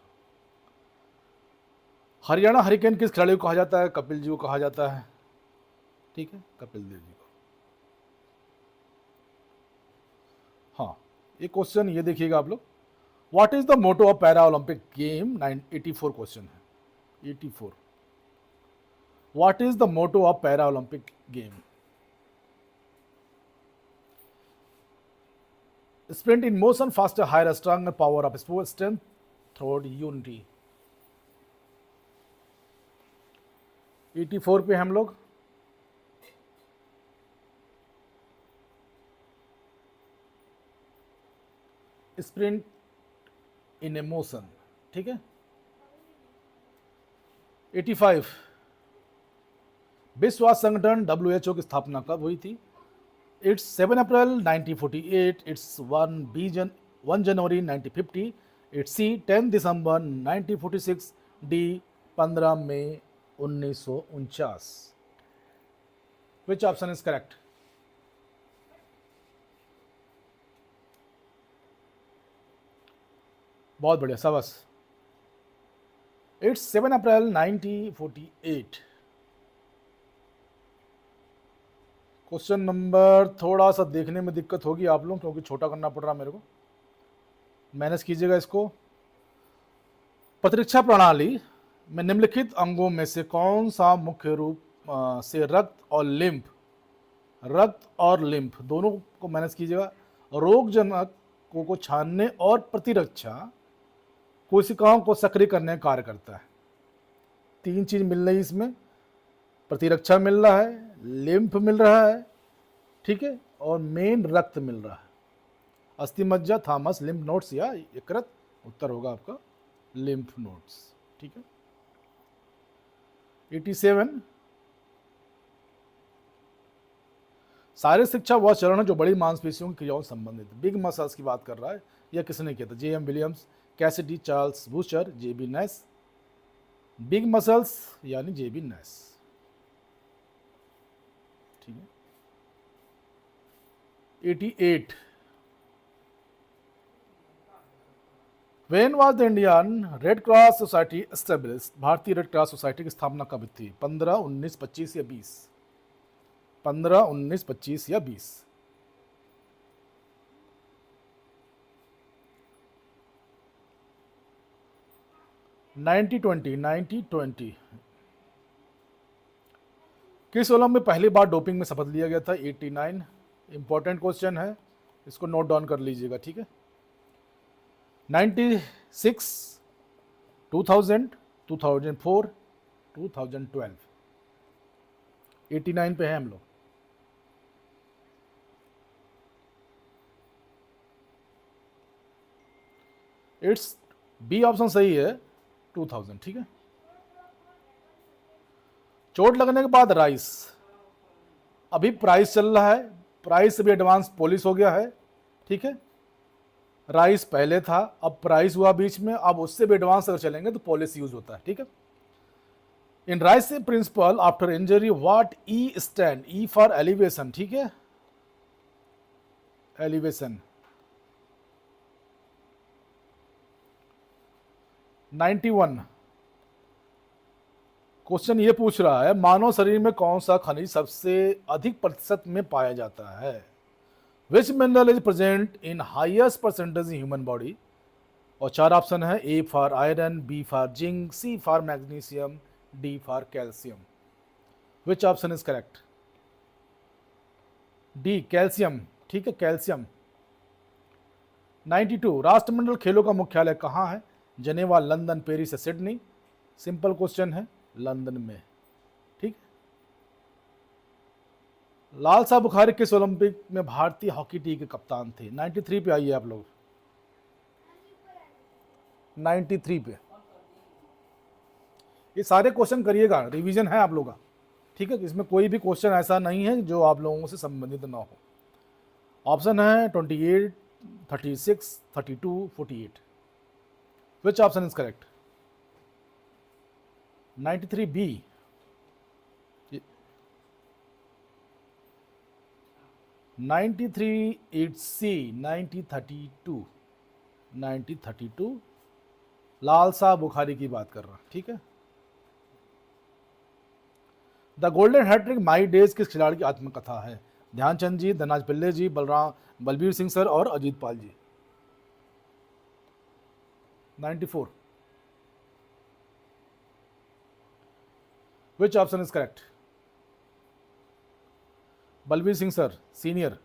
Haryana hurricane किस खिलाड़ी को कहा जाता है? कपिल जी को कहा जाता है। ठीक है, कपिल देव जी को। हाँ, ये क्वेश्चन ये देखिएगा आप लोग। What is the motto of para Olympic game? 84 question है। 84, what is the motto of para Olympic game? Sprint in motion, faster, higher, stronger, power of sport, strength, through unity। 84 पे हम लोग। स्प्रिंट इन ए motion. ठीक है। 85, विश्व स्वास्थ्य संगठन WHO की स्थापना कब हुई थी? It's 7 April 1948, it's 1 January 1950, it's C 10 December 1946, D 15 May 1949। Which option is correct? बहुत बढ़िया, शाबाश। It's 7 April 1948। क्वेश्चन नंबर थोड़ा सा देखने में दिक्कत होगी आप लोग, क्योंकि छोटा करना पड़ रहा मेरे को। मैनेज कीजिएगा इसको। प्रतिरक्षा प्रणाली में निम्नलिखित अंगों में से कौन सा मुख्य रूप से रक्त और लिम्फ दोनों को मैनेज कीजिएगा, रोगजनकों को छानने और प्रतिरक्षा कोशिकाओं को सक्रिय करने का कार्य करता है। 3 चीज मिल रही इसमें, प्रतिरक्षा मिल रहा है, लिम्फ मिल रहा है, ठीक है, और मेन रक्त मिल रहा है। अस्थिमज्जा, थॉमस, लिम्फ नोड्स या यकृत, उत्तर होगा आपका लिम्फ नोड्स। ठीक है। 87, शारीरिक शिक्षा वह चरण है जो बड़ी मांसपेशियों की क्रियाओं से संबंधित है। बिग मसल्स की बात कर रहा है, यह किसने किया था? J.M. Williams, Cassidy, Charles butcher, J.B. Nash. Big muscles यानी J.B. नैश। ठीक है। 88, When was the Indian Red Cross Society established? भारतीय रेड क्रॉस सोसाइटी की स्थापना कब थी? 15, 19, 25 या 20? 15, 19, 25 या 20? Ninety twenty. किस ओलंपिक में पहली बार डोपिंग में शपथ लिया गया था? 89। इंपॉर्टेंट क्वेश्चन है, इसको नोट डाउन कर लीजिएगा। ठीक है। 96, 2000, 2004, 2012, 89 पे है हम लोग। इट्स बी ऑप्शन सही है, 2000, ठीक है। चोट लगने के बाद राइस, अभी प्राइस चल रहा है, प्राइस भी एडवांस पॉलिश हो गया है, ठीक है। राइस पहले था, अब प्राइस हुआ बीच में, अब उससे भी एडवांस अगर चलेंगे तो पॉलिश यूज होता है, ठीक है। In RICE principle after injury what E stand, E for elevation, ठीक है, एलिवेशन। 91 क्वेश्चन ये पूछ रहा है मानव शरीर में कौन सा खनिज सबसे अधिक प्रतिशत में पाया जाता है। Which mineral is present in highest percentage in human body. और 4 ऑप्शन है, A for iron, B for zinc, C for magnesium, D for calcium. Which option is correct? D calcium, ठीक है, कैल्शियम। 92 राष्ट्रमंडल खेलों का मुख्यालय कहाँ है। जनेवा, लंदन, पेरिस या सिडनी। सिंपल क्वेश्चन है, लंदन में, ठीक। लाल साहब बुखारी किस ओलंपिक में भारतीय हॉकी टीम के कप्तान थे। 93 पे आइए आप लोग, 93 पे। ये सारे क्वेश्चन करिएगा, रिवीजन है आप लोग का, ठीक है। इसमें कोई भी क्वेश्चन ऐसा नहीं है जो आप लोगों से संबंधित ना हो। ऑप्शन है 28, 36, 32, 48। Which option is correct? 93 B. 93 8 C, 9032, 9032 Lal Sahab Bukhari की बात कर रहा, ठीक है। The golden hattrick my days किस खिलाड़ी की आत्मकथा है। ध्यानचंद जी, धनराज पिल्ले जी, बलबीर सिंह सर और Ajit Pal ji. 94। Which option is correct? Balbir Singh sir senior.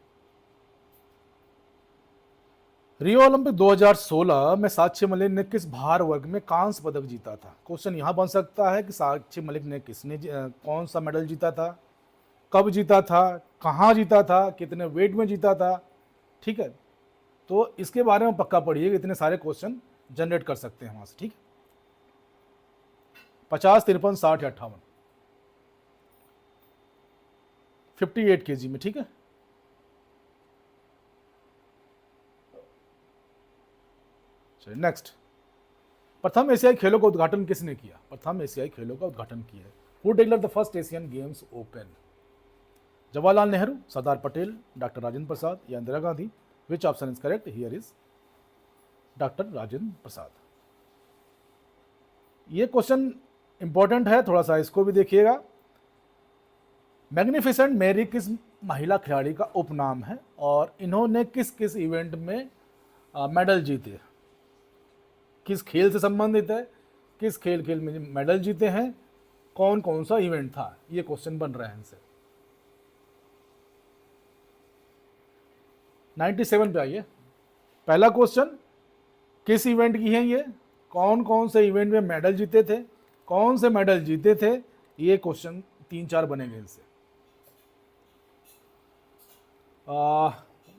Rio Olympic 2016 में साक्षी मलिक ने किस भार वर्ग में कांस्य पदक जीता था। क्वेश्चन यहां बन सकता है कि साक्षी मलिक ने कौन सा मेडल जीता था, कब जीता था, कहां जीता था, कितने वेट में जीता था, ठीक है। तो इसके बारे में पक्का पढ़िए, इतने सारे क्वेश्चन जनरेट कर सकते हैं वहां से, ठीक है। 50, 53, 60 या 58, 58 kg में, ठीक है। चलिए नेक्स्ट। प्रथम एशियाई खेलों का उद्घाटन किसने किया। प्रथम एशियाई खेलों का उद्घाटन किया है। Who declared the first Asian games open. Jawaharlal Nehru, Sardar Patel, doctor Rajendra Prasad या Indira Gandhi. Which option is correct? Here is doctor Rajendra Prasad. ये क्वेश्चन इंपॉर्टेंट है, थोड़ा सा इसको भी देखिएगा। मैग्निफिसेंट मैरी किस महिला खिलाड़ी का उपनाम है और इन्होंने किस किस इवेंट में मेडल जीते, किस खेल से संबंधित है, किस खेल में मेडल जीते हैं, कौन कौन सा इवेंट था, ये क्वेश्चन बन रहे हैं इनसे। 97 पे आइए। पहला क्वेश्चन, किस इवेंट की है ये, कौन कौन से इवेंट में मेडल जीते थे, कौन से मेडल जीते थे, ये क्वेश्चन 3-4 बनेंगे इनसे।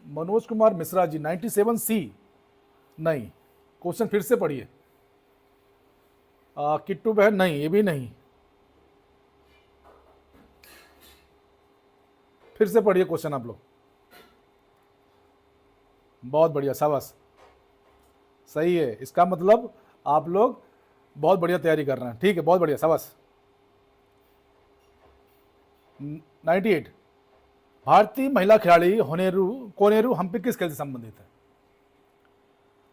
मनोज कुमार मिश्रा जी, 97 सी नहीं। क्वेश्चन फिर से पढ़िए। किट्टू बहन नहीं, ये भी नहीं, फिर से पढ़िए क्वेश्चन आप लोग। बहुत बढ़िया, शाबाश, सही है। इसका मतलब आप लोग बहुत बढ़िया तैयारी कर रहे हैं, ठीक है, बहुत बढ़िया, शाबाश। 98 भारतीय महिला खिलाड़ी कोनेरू हम्पी किस खेल से संबंधित है।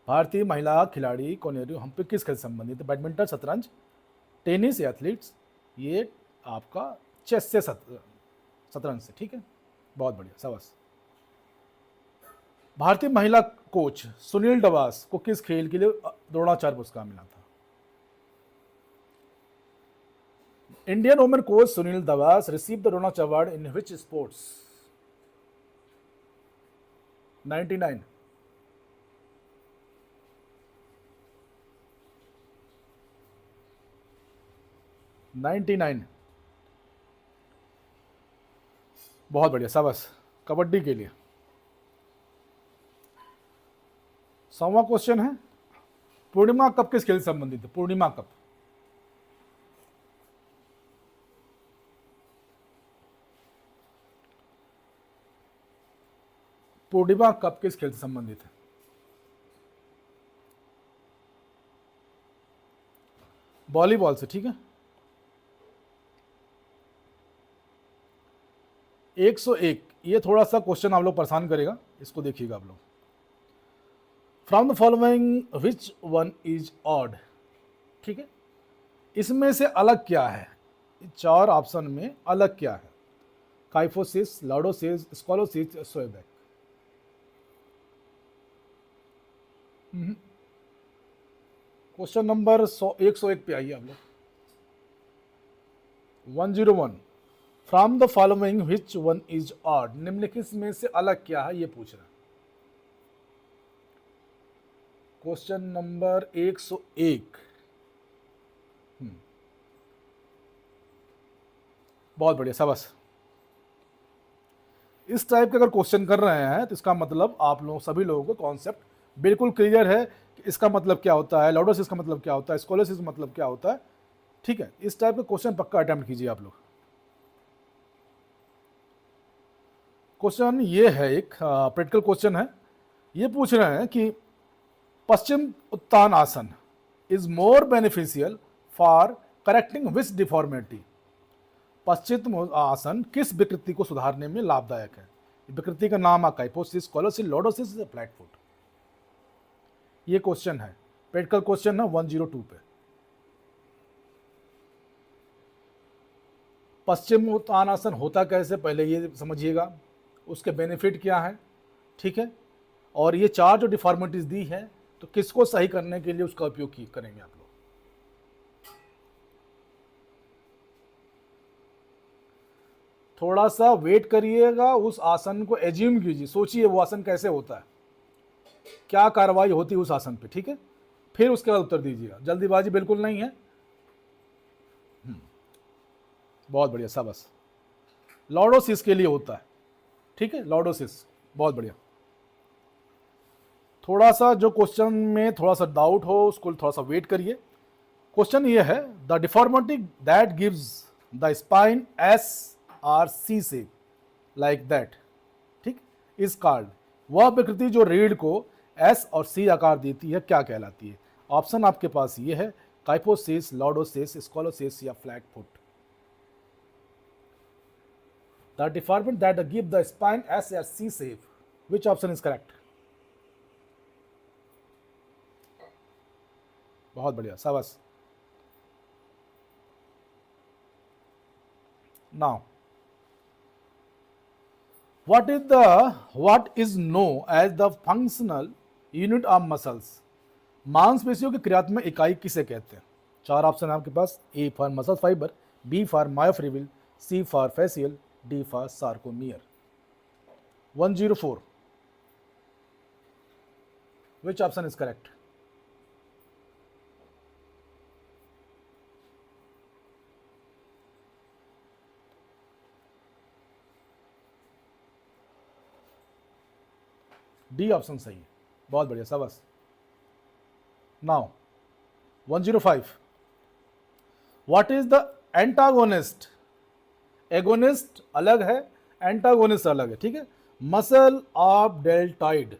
भारतीय महिला खिलाड़ी कोनेरू हम्पी किस खेल से संबंधित है। बैडमिंटन, शतरंज, टेनिस या एथलीट्स। ये आपका चेस से शतरंज से, ठीक है, बहुत बढ़िया, शाबाश। भारतीय महिला कोच सुनील डवास को किस खेल के लिए द्रोणाचार्य पुरस्कार मिला था। Indian women coach Sunil Dabas receive the Dronacharya award in which sports. 99 99। बहुत बढ़िया, शाबाश। कबड्डी के लिए 100वां क्वेश्चन है, पूर्णिमा कप किस खेल से संबंधित है? पूर्णिमा कप। पूर्णिमा कप किस खेल से संबंधित है? वॉलीबॉल से, ठीक है। 101, ये थोड़ा सा क्वेश्चन आप लोग परेशान करेगा, इसको देखिएगा आप लोग। From the following which one is odd, ठीक है। इसमें से अलग क्या है? 4 ऑप्शन में अलग क्या है? Kyphosis, लॉडोसिस, scoliosis, सोएबैक। क्वेश्चन नंबर 101 पे आइए आप लोग। 101, from the following which one is odd, निम्नलिखित में से अलग क्या है, ये पूछ रहा है। Question number 101। बहुत बढ़िया, शाबाश। इस टाइप के अगर क्वेश्चन कर रहे हैं तो इसका मतलब आप लोग सभी लोगों को कॉन्सेप्ट बिल्कुल क्लियर है कि इसका मतलब क्या होता है, लॉडोसिस का मतलब क्या होता है, स्कॉलोसिस का मतलब क्या होता है, ठीक है। इस टाइप के क्वेश्चन पक्का अटेम्प्ट कीजिए आप लोग। क्वेश्चन ये है, एक प्रैक्टिकल क्वेश्चन है। ये पूछ रहे हैं कि Paschim Uttan Asan is more beneficial for correcting which deformity. Paschim Asan किस विकृति को सुधारने में लाभदायक है? विकृति का नाम है काइफोसिस, कोलोसिस, लॉडोसिस या फ्लैट फुट। ये क्वेश्चन है, प्रैक्टिकल क्वेश्चन है 102 पे। पश्चिम उत्तानासन होता कैसे, पहले ये समझिएगा, उसके बेनिफिट क्या है, ठीक है। और ये 4 जो डिफॉर्मिटीज दी है, तो किसको सही करने के लिए उसका उपयोग करेंगे आप लोग। थोड़ा सा वेट करिएगा, उस आसन को एज्यूम कीजिए, सोचिए वो आसन कैसे होता है, क्या कार्रवाई होती है उस आसन पे, ठीक है। फिर उसके बाद उत्तर दीजिएगा, जल्दीबाजी बिल्कुल नहीं है। बहुत बढ़िया, शाबाश। लॉर्डोसिस के लिए होता है, ठीक है, लॉर्डोसिस। बहुत बढ़िया। थोड़ा सा जो क्वेश्चन में थोड़ा सा डाउट हो उसको थोड़ा सा वेट करिए। क्वेश्चन ये है, the deformity that gives the spine S or C से लाइक दैट, ठीक, इज कॉल्ड, वह विकृति जो रीढ़ को एस और सी आकार देती है क्या कहलाती है? ऑप्शन आपके पास ये है, काइफोसिस, लॉर्डोसिस, स्कॉलोसिस या flat foot. The deformity that give the spine S or C shape, which option is correct? बहुत बढ़िया, शाबाश। Now what is known as the functional unit of muscles? मांसपेशियों की क्रियात्मक इकाई किसे कहते हैं? 4 ऑप्शन है आपके पास, A for muscle fibre, B for myofibril, C for fascicle, D for sarcomere. 104, which option is correct? D option सही है, बहुत बढ़िया, शाबाश। Now 105, what is the antagonist? Agonist अलग है, एंटागोनिस्ट अलग है, ठीक है। मसल ऑफ डेल्टॉइड,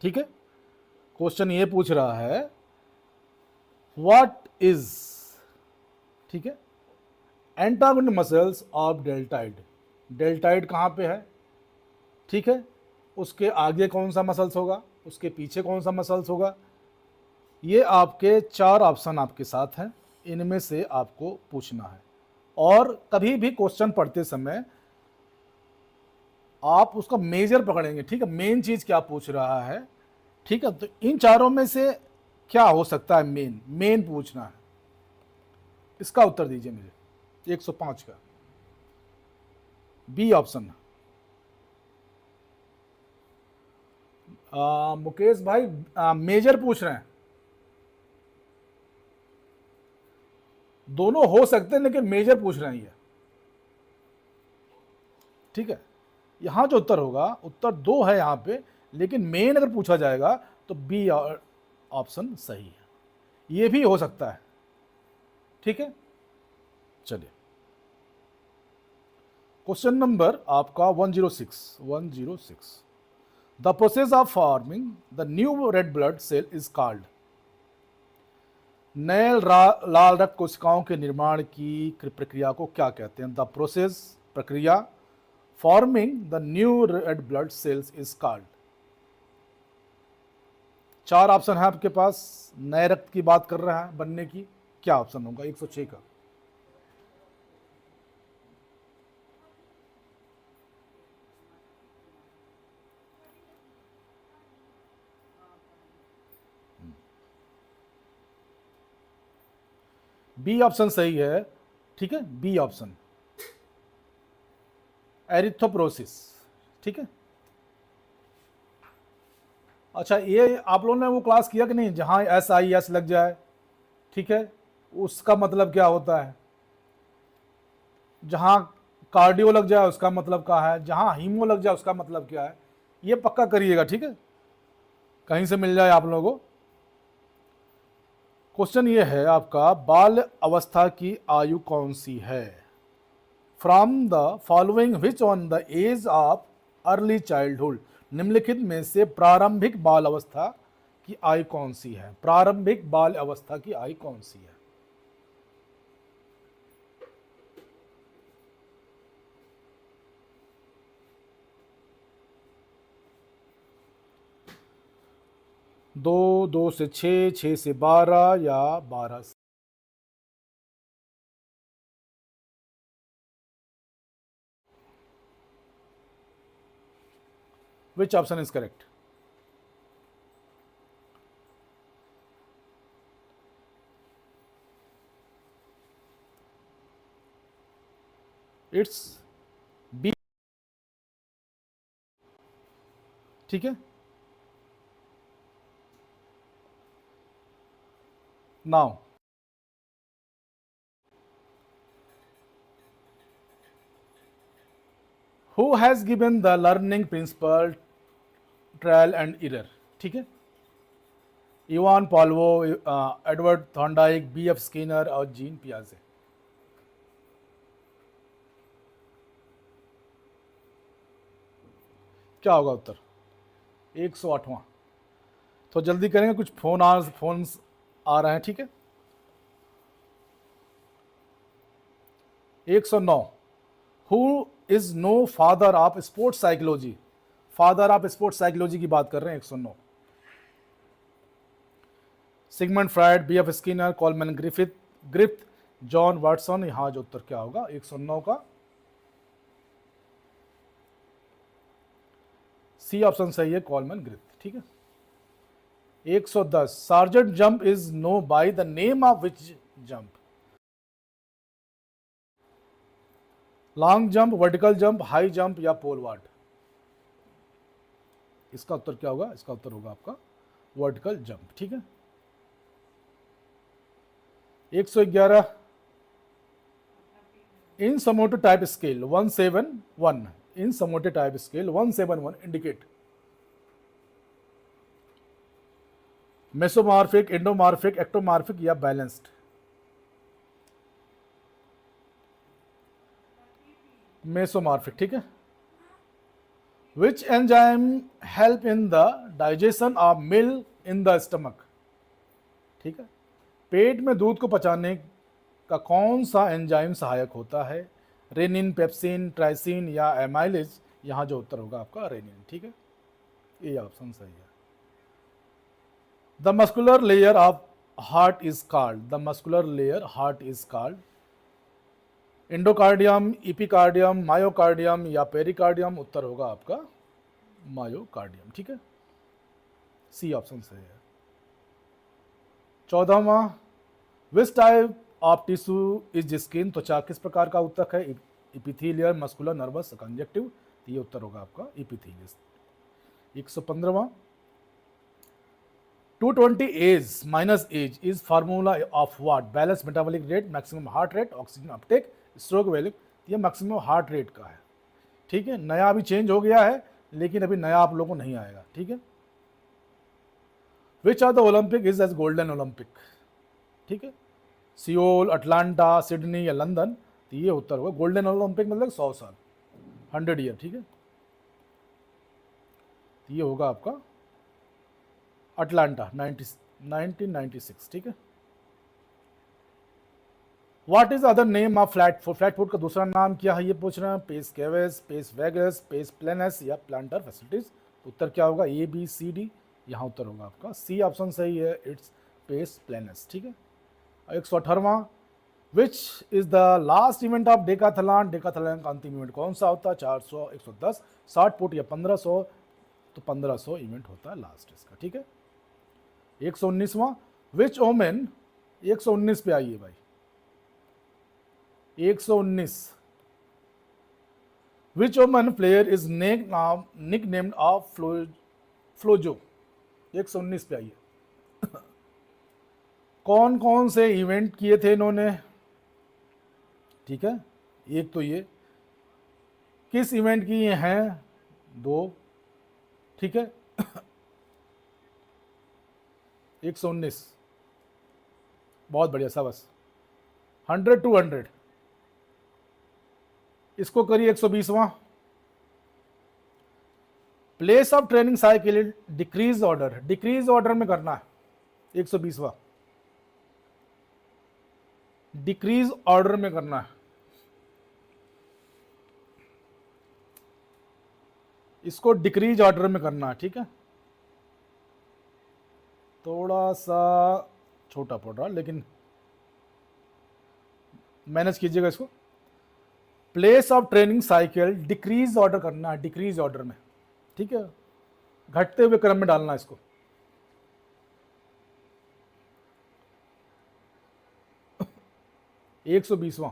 ठीक है। क्वेश्चन ये पूछ रहा है व्हाट इज, ठीक है, antagonist muscles of deltoid. Deltoid कहां पे है, ठीक है, उसके आगे कौन सा मसल्स होगा, उसके पीछे कौन सा मसल्स होगा। ये आपके 4 ऑप्शन आपके साथ हैं, इनमें से आपको पूछना है। और कभी भी क्वेश्चन पढ़ते समय आप उसका मेजर पकड़ेंगे, ठीक है, मेन चीज क्या पूछ रहा है, ठीक है। तो इन चारों में से क्या हो सकता है, मेन पूछना है, इसका उत्तर दीजिए मुझे। 105 का बी ऑप्शन। मुकेश भाई मेजर पूछ रहे हैं, दोनों हो सकते हैं लेकिन मेजर पूछ रहे हैं ये, ठीक है। यहां जो उत्तर होगा, उत्तर दो है यहां पे, लेकिन मेन अगर पूछा जाएगा तो बी ऑप्शन सही है। ये भी हो सकता है, ठीक है। चलिए क्वेश्चन नंबर आपका 106। The process of forming the new red blood cell is called. नए लाल रक्त कोशिकाओं के निर्माण की प्रक्रिया को क्या कहते हैं? द प्रोसेस, प्रक्रिया, forming the new red blood cells is called. चार ऑप्शन है आपके पास, नए रक्त की बात कर रहा है बनने की, क्या ऑप्शन होगा 106 का? बी ऑप्शन सही है, ठीक है, बी ऑप्शन, एरिथ्रोपोरोसिस, ठीक है। अच्छा, ये आप लोगों ने वो क्लास किया कि नहीं जहां SIS लग जाए, ठीक है, उसका मतलब क्या होता है? जहां कार्डियो लग जाए उसका मतलब क्या है? जहां हीमो लग जाए उसका मतलब क्या है? ये पक्का करिएगा, ठीक है, कहीं से मिल जाए आप लोगों को। क्वेश्चन ये है आपका, बाल अवस्था की आयु कौन सी है? From the following which on the age of early childhood, निम्नलिखित में से प्रारंभिक बाल अवस्था की आयु कौन सी है? प्रारंभिक बाल अवस्था की आयु कौन सी है? दो, 2 से 6, 6 से 12 या 12 से? Which option is correct? It's B, ठीक है। Now who has given the learning principle trial and error, ठीक है। Ivan Pavlov, Edward Thorndike, BF Skinner और जीन पियाजे। क्या होगा उत्तर? 108वां। तो जल्दी करेंगे, कुछ फोन आ रहे हैं, ठीक है। 109, who is known father of sports psychology? Father of sports psychology की बात कर रहे हैं 109। Sigmund Freud, BF Skinner, Coleman Griffith, John Watson. यहां जो उत्तर क्या होगा 109 का? सी ऑप्शन सही है, कॉलमैन ग्रिफ्थ, ठीक है। 110, sergeant jump is known by the name of which jump? Long jump, vertical jump, high jump या पोल वॉल्ट? इसका उत्तर क्या होगा? इसका उत्तर होगा आपका वर्टिकल जंप, ठीक है। 111, in somatotype scale 171, in somatotype scale 171 indicate mesomorphic, endomorphic, ectomorphic या बैलेंस्ड? मेसोमॉर्फिक, ठीक है। Which enzyme help in the digestion of milk in the stomach? ठीक है, पेट में दूध को पचाने का कौन सा एंजाइम सहायक होता है? रेनिन, पेप्सिन, ट्राइसिन या एमाइलेज? यहां जो उत्तर होगा आपका रेनिन, ठीक है, ये ऑप्शन सही है। The muscular layer of heart is called, the muscular layer heart is called endocardium, epicardium, myocardium या पेरिकार्डियम? उत्तर होगा आपका मायोकार्डियम, ठीक है, सी ऑप्शन सही है। 14वां, which type of tissue is skin, त्वचा किस प्रकार का ऊतक है? Epithelial, muscular, nervous, connective? ये उत्तर होगा आपका इपिथीलियस। 115वां, 220 age minus age is formula of what? Balance metabolic rate, maximum heart rate, oxygen Uptake, stroke value. ये मैक्सिमम हार्ट रेट का है, ठीक है। नया अभी चेंज हो गया है, लेकिन अभी नया आप लोगों को नहीं आएगा, ठीक है। Which are the Olympic is as golden Olympic? ठीक है, सियोल, अटलांटा, सिडनी या लंदन, तो ये उत्तर होगा। गोल्डन ओलंपिक मतलब 100 साल, 100 ईयर, ठीक है। तो ये होगा आपका अटलांटा 1996, ठीक है। What is other name of flat foot? Flat foot का दूसरा नाम क्या है, ये पूछ रहे हैं। Pes cavus, pes valgus, pes planus या प्लांटर फैसिलिटीज। उत्तर क्या होगा? A B C D. यहाँ उत्तर होगा आपका सी ऑप्शन सही है, इट्स पेस प्लेनस, ठीक है। 118वां, which is the last event of decathlon? Decathlon का अंतिम इवेंट कौन सा होता है? 400, 110, 60 फुट या 1500? तो 1500 इवेंट होता है लास्ट इसका, ठीक है। 119वां, विच ओमेन, 119 पे आइए भाई, 119, which woman player is nicknamed of FloJo? 119 पे आइए। कौन कौन से इवेंट किए थे इन्होंने, ठीक है। एक तो ये किस इवेंट की ये हैं, 2, ठीक है। 119, बहुत बढ़िया, शाबाश। 100 to 100। इसको करिए 120वां, place of training cycle decrease order, decrease order में करना है। 120वां, डिक्रीज ऑर्डर में करना है। इसको डिक्रीज ऑर्डर में करना है, ठीक है। थोड़ा सा छोटा पड़ रहा, लेकिन मैनेज कीजिएगा इसको। Place of training cycle decrease order करना है, डिक्रीज ऑर्डर में, ठीक है। घटते हुए क्रम में डालना है इसको। एक 120वां,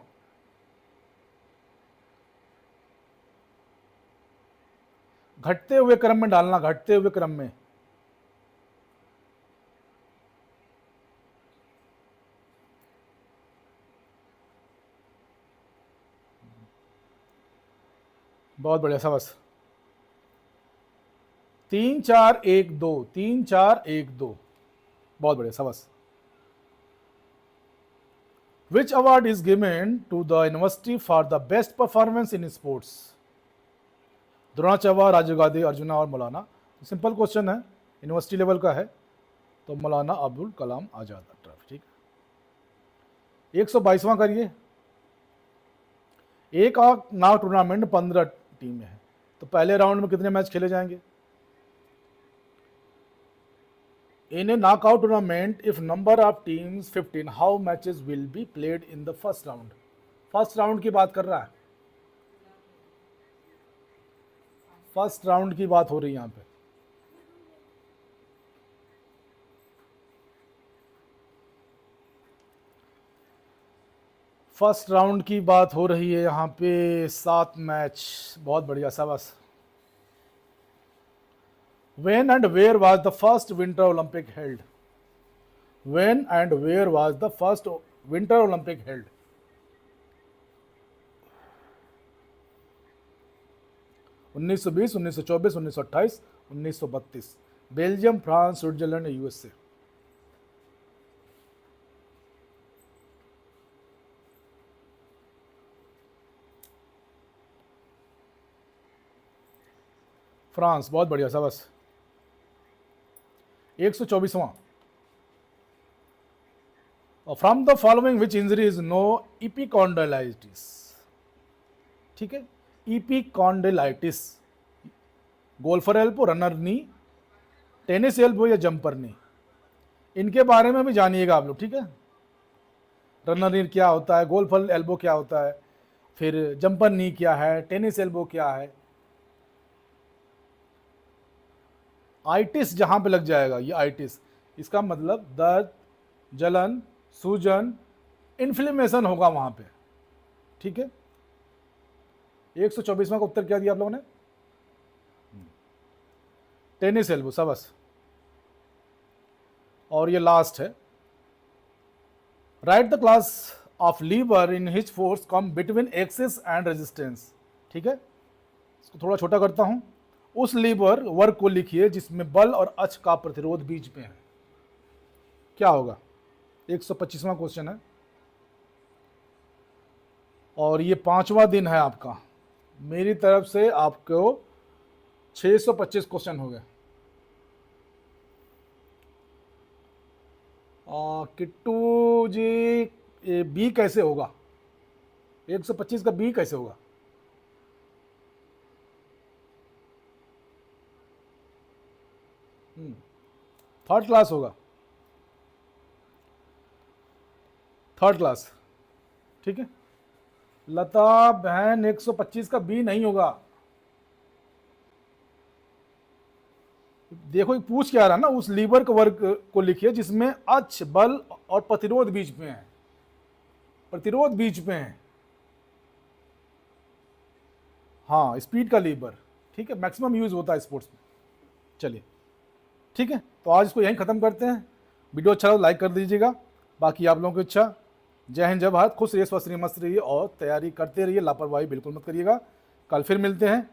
घटते हुए क्रम में डालना, घटते हुए क्रम में। बहुत बढ़िया, शाबाश। 3 4 1 2, 3 4 1 2, बहुत बढ़िया, शाबाश। Which award is given to the university for the best performance in sports? Dronacharya, Rajiv Gandhi, Arjuna और मौलाना। सिंपल क्वेश्चन है, यूनिवर्सिटी लेवल का है, तो मौलाना अब्दुल कलाम आजाद ट्रॉफी, ठीक है। 122वां करिए। एक और नाव टूर्नामेंट 15 टीमें हैं, तो पहले राउंड में कितने मैच खेले जाएंगे? In a knockout tournament if number of teams 15, how matches will be played in the first round? First round की बात कर रहा है, फर्स्ट राउंड की बात हो रही है यहां पे। फर्स्ट राउंड की बात हो रही है यहाँ पे, 7 मैच, बहुत बढ़िया, शाबाश। When and where was the first Winter Olympic held? When and where was the first Winter Olympic held? 1920, 1924, 1928, 1932। Belgium, France, Switzerland, USA. France, बहुत बढ़िया, शाबाश। 124वां, from the following which injury is known epicondylitis? ठीक है, epicondylitis, golfer elbow, runner knee, tennis elbow या jumper knee. इनके बारे में भी जानिएगा आप लोग, ठीक है। रनर नी क्या होता है, गोल्फर एल्बो क्या होता है, फिर जंपर नी क्या है, टेनिस एल्बो क्या है। आइटिस जहां पे लग जाएगा, ये आइटिस, इसका मतलब दर्द, जलन, सूजन, इन्फ्लेमेशन होगा वहां पे, ठीक है। 124वां का उत्तर क्या दिया आप लोगों ने? टेनिस एल्बो, शाबाश। और ये लास्ट है, right the class of lever in which force come between axis and resistance. ठीक है, इसको थोड़ा छोटा करता हूं, उस लीवर वर्ग को लिखिए जिसमें बल और अक्ष का प्रतिरोध बीच में है। क्या होगा? 125वां क्वेश्चन है और ये 5वां दिन है आपका। मेरी तरफ से आपको 625 क्वेश्चन हो गए। किट्टू जी, ये बी कैसे होगा? 125 का बी कैसे होगा? थर्ड क्लास होगा, थर्ड क्लास। ठीक है, लता बहन 125 का बी नहीं होगा। देखो पूछ क्या रहा ना, उस लीवर के वर्ग को लिखिए जिसमें अक्ष, बल और प्रतिरोध बीच में है। प्रतिरोध बीच में है, हाँ, स्पीड का लीवर। ठीक है, मैक्सिमम यूज होता है स्पोर्ट्स में। चलिए ठीक है, तो आज इसको यहीं ख़त्म करते हैं। वीडियो अच्छा लगा लाइक कर दीजिएगा, बाकी आप लोगों की इच्छा। जय हिंद, जय भारत, खुश रहिए, स्वस्थ रहिए, मस्त रहिए और तैयारी करते रहिए, लापरवाही बिल्कुल मत करिएगा। कल फिर मिलते हैं।